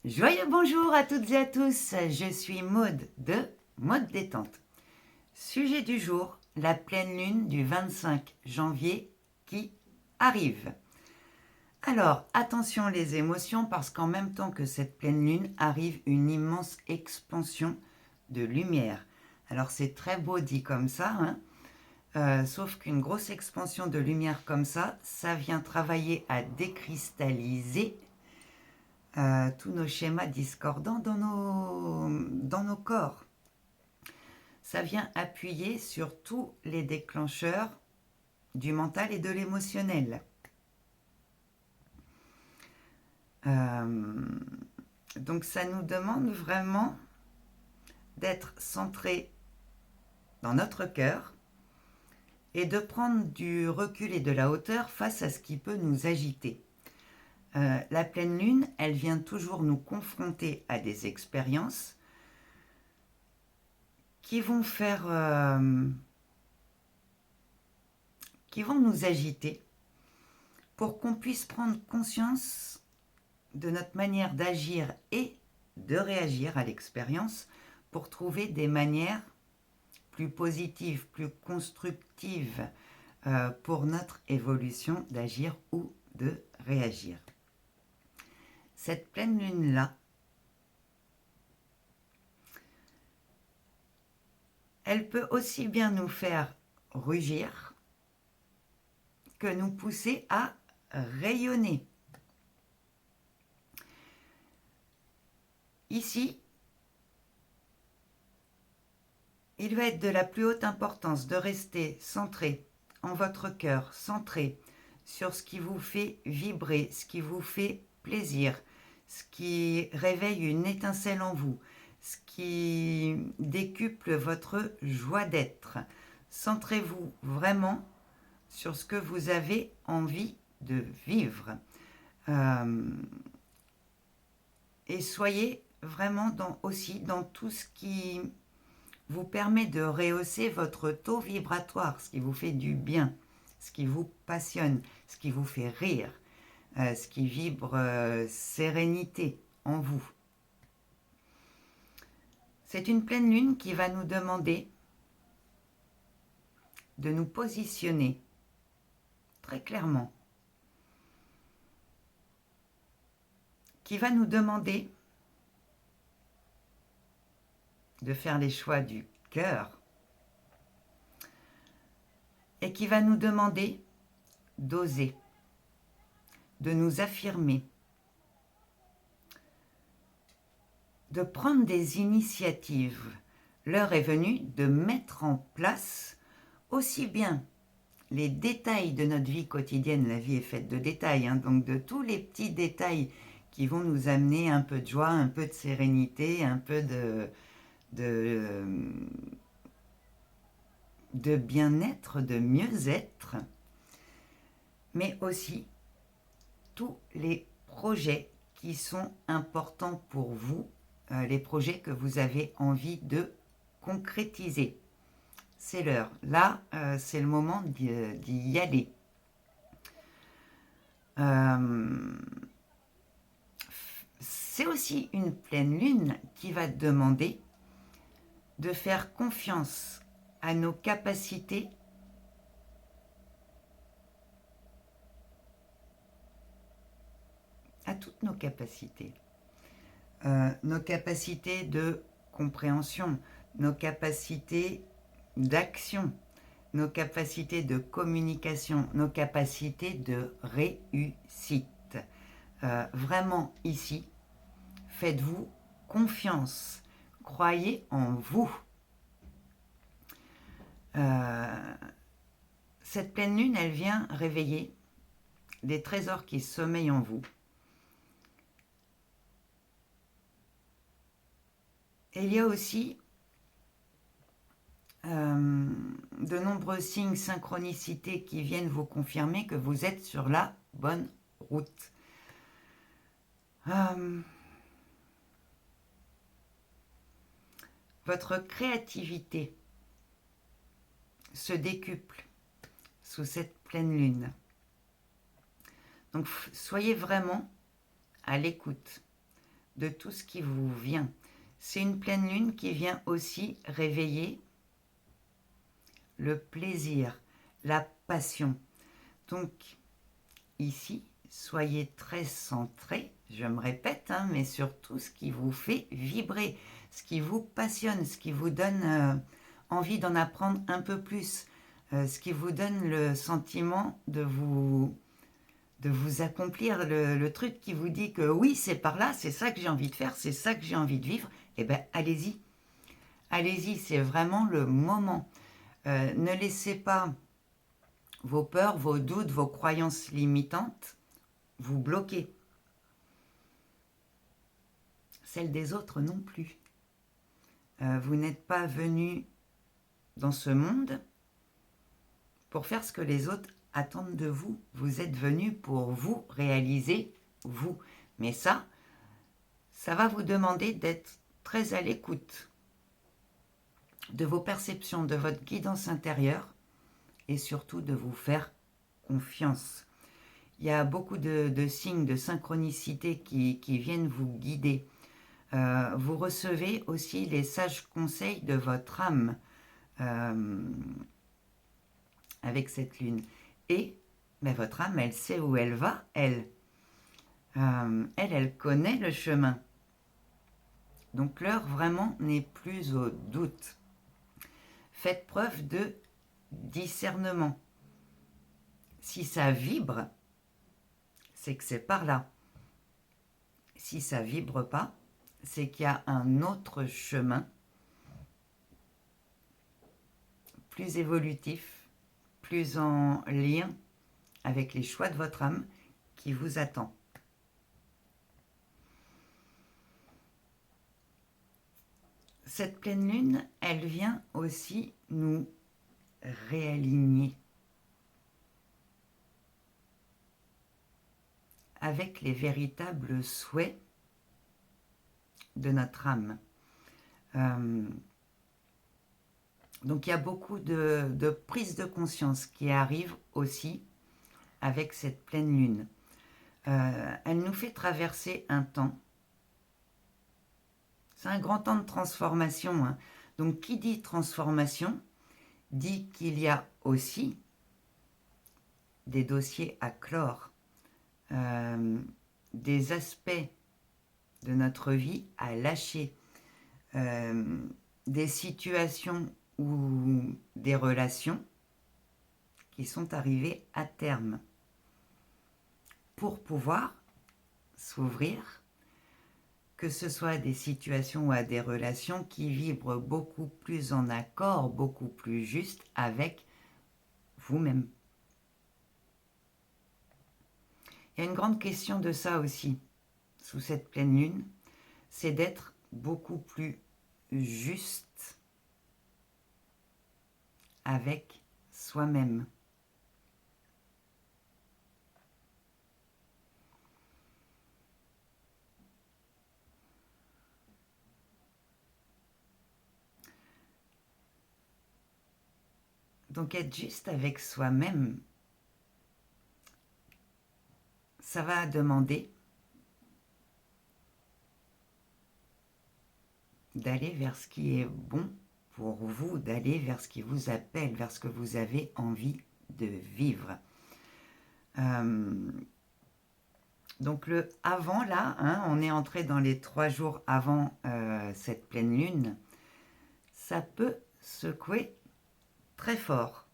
Joyeux bonjour à toutes et à tous, je suis Maude de Maude Détente. Sujet du jour, la pleine lune du 25 janvier qui arrive. Alors, attention les émotions parce qu'en même temps que cette pleine lune arrive une immense expansion de lumière. Alors c'est très beau dit comme ça, hein. Sauf qu'une grosse expansion de lumière comme ça vient travailler à décristalliser tous nos schémas discordants dans nos corps. Ça vient appuyer sur tous les déclencheurs du mental et de l'émotionnel. Donc ça nous demande vraiment d'être centré dans notre cœur et de prendre du recul et de la hauteur face à ce qui peut nous agiter. La pleine lune, elle vient toujours nous confronter à des expériences qui vont qui vont nous agiter pour qu'on puisse prendre conscience de notre manière d'agir et de réagir à l'expérience pour trouver des manières plus positives, plus constructives pour notre évolution d'agir ou de réagir. Cette pleine lune-là, elle peut aussi bien nous faire rugir que nous pousser à rayonner. Ici, il va être de la plus haute importance de rester centré en votre cœur, centré sur ce qui vous fait vibrer, ce qui vous fait plaisir, ce qui réveille une étincelle en vous, ce qui décuple votre joie d'être. Centrez-vous vraiment sur ce que vous avez envie de vivre. Et soyez vraiment aussi dans tout ce qui vous permet de rehausser votre taux vibratoire, ce qui vous fait du bien, ce qui vous passionne, ce qui vous fait rire, ce qui vibre sérénité en vous. C'est une pleine lune qui va nous demander de nous positionner très clairement, qui va nous demander de faire les choix du cœur et qui va nous demander d'oser, de nous affirmer, de prendre des initiatives. L'heure est venue de mettre en place aussi bien les détails de notre vie quotidienne. La vie est faite de détails, hein, donc de tous les petits détails qui vont nous amener un peu de joie, un peu de sérénité, un peu de bien-être, de mieux-être, mais aussi tous les projets qui sont importants pour vous, les projets que vous avez envie de concrétiser. C'est l'heure. Là, c'est le moment d'y aller. C'est aussi une pleine lune qui va te demander de faire confiance à nos capacités à toutes nos capacités. Nos capacités de compréhension, nos capacités d'action, nos capacités de communication, nos capacités de réussite. Vraiment ici, faites-vous confiance, croyez en vous. Cette pleine lune, elle vient réveiller des trésors qui sommeillent en vous. Et il y a aussi de nombreux signes, synchronicités qui viennent vous confirmer que vous êtes sur la bonne route. Votre créativité se décuple sous cette pleine lune. Donc soyez vraiment à l'écoute de tout ce qui vous vient. C'est une pleine lune qui vient aussi réveiller le plaisir, la passion. Donc, ici, soyez très centrés, je me répète, hein, mais sur tout ce qui vous fait vibrer, ce qui vous passionne, ce qui vous donne envie d'en apprendre un peu plus, ce qui vous donne le sentiment de vous accomplir, le truc qui vous dit que oui, c'est par là, c'est ça que j'ai envie de faire, c'est ça que j'ai envie de vivre, eh bien, allez-y. Allez-y, c'est vraiment le moment. Ne laissez pas vos peurs, vos doutes, vos croyances limitantes vous bloquer. Celles des autres non plus. Vous n'êtes pas venu dans ce monde pour faire ce que les autres attendent de vous. Vous êtes venu pour vous réaliser, vous. Mais ça va vous demander d'être très à l'écoute de vos perceptions, de votre guidance intérieure et surtout de vous faire confiance. Il y a beaucoup de signes de synchronicité qui viennent vous guider. Vous recevez aussi les sages conseils de votre âme avec cette lune. Et votre âme, elle sait où elle va, elle. Elle connaît le chemin. Donc l'heure vraiment n'est plus au doute. Faites preuve de discernement. Si ça vibre, c'est que c'est par là. Si ça vibre pas, c'est qu'il y a un autre chemin plus évolutif, plus en lien avec les choix de votre âme qui vous attend. Cette pleine lune, elle vient aussi nous réaligner avec les véritables souhaits de notre âme. Donc il y a beaucoup de prise de conscience qui arrive aussi avec cette pleine lune. Elle nous fait traverser un temps. C'est un grand temps de transformation, hein. Donc qui dit transformation dit qu'il y a aussi des dossiers à clore, des aspects de notre vie à lâcher, des situations ou des relations qui sont arrivées à terme pour pouvoir s'ouvrir, que ce soit des situations ou à des relations qui vibrent beaucoup plus en accord, beaucoup plus juste avec vous-même. Il y a une grande question de ça aussi, sous cette pleine lune, c'est d'être beaucoup plus juste avec soi-même. Donc être juste avec soi-même, ça va demander d'aller vers ce qui est bon pour vous, d'aller vers ce qui vous appelle, vers ce que vous avez envie de vivre. Donc le avant là, hein, on est entré dans les 3 jours avant cette pleine lune, ça peut secouer très fort.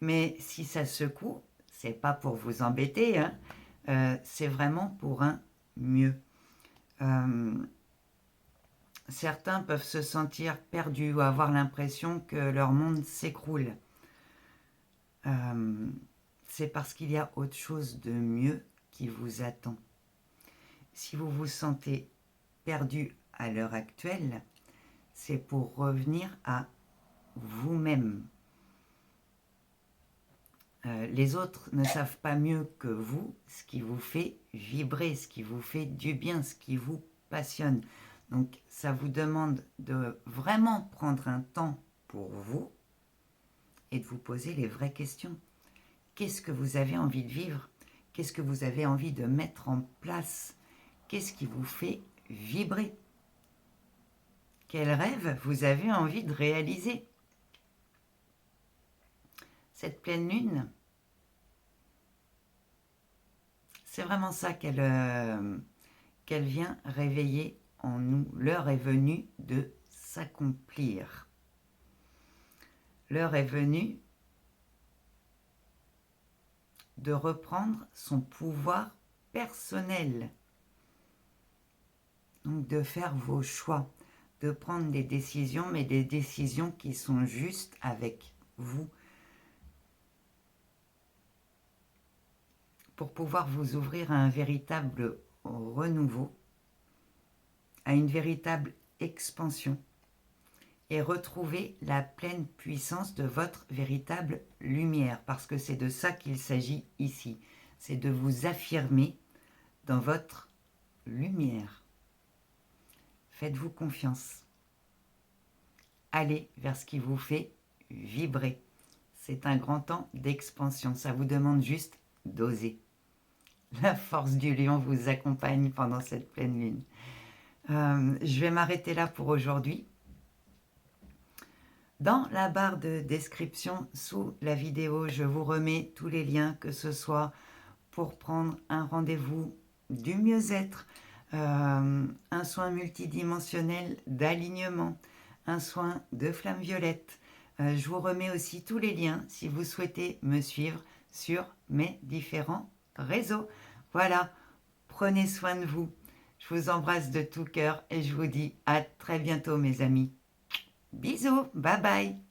Mais si ça secoue, c'est pas pour vous embêter, hein, c'est vraiment pour un mieux. Certains peuvent se sentir perdus ou avoir l'impression que leur monde s'écroule. C'est parce qu'il y a autre chose de mieux qui vous attend. Si vous vous sentez perdu à l'heure actuelle, c'est pour revenir à vous-même. Les autres ne savent pas mieux que vous ce qui vous fait vibrer, ce qui vous fait du bien, ce qui vous passionne. Donc ça vous demande de vraiment prendre un temps pour vous et de vous poser les vraies questions. Qu'est-ce que vous avez envie de vivre? Qu'est-ce que vous avez envie de mettre en place? Qu'est-ce qui vous fait vibrer? Quel rêve vous avez envie de réaliser? Cette pleine lune, c'est vraiment ça qu'elle vient réveiller en nous. L'heure est venue de s'accomplir. L'heure est venue de reprendre son pouvoir personnel. Donc de faire vos choix, de prendre des décisions, mais des décisions qui sont justes avec vous. Pour pouvoir vous ouvrir à un véritable renouveau, à une véritable expansion et retrouver la pleine puissance de votre véritable lumière, parce que c'est de ça qu'il s'agit ici, c'est de vous affirmer dans votre lumière. Faites-vous confiance. Allez vers ce qui vous fait vibrer. C'est un grand temps d'expansion, ça vous demande juste d'oser. La force du lion vous accompagne pendant cette pleine lune. Je vais m'arrêter là pour aujourd'hui. Dans la barre de description sous la vidéo, je vous remets tous les liens, que ce soit pour prendre un rendez-vous du mieux-être, un soin multidimensionnel d'alignement, un soin de flamme violette. Je vous remets aussi tous les liens si vous souhaitez me suivre sur mes différents réseaux. Voilà, prenez soin de vous. Je vous embrasse de tout cœur et je vous dis à très bientôt mes amis. Bisous, bye bye.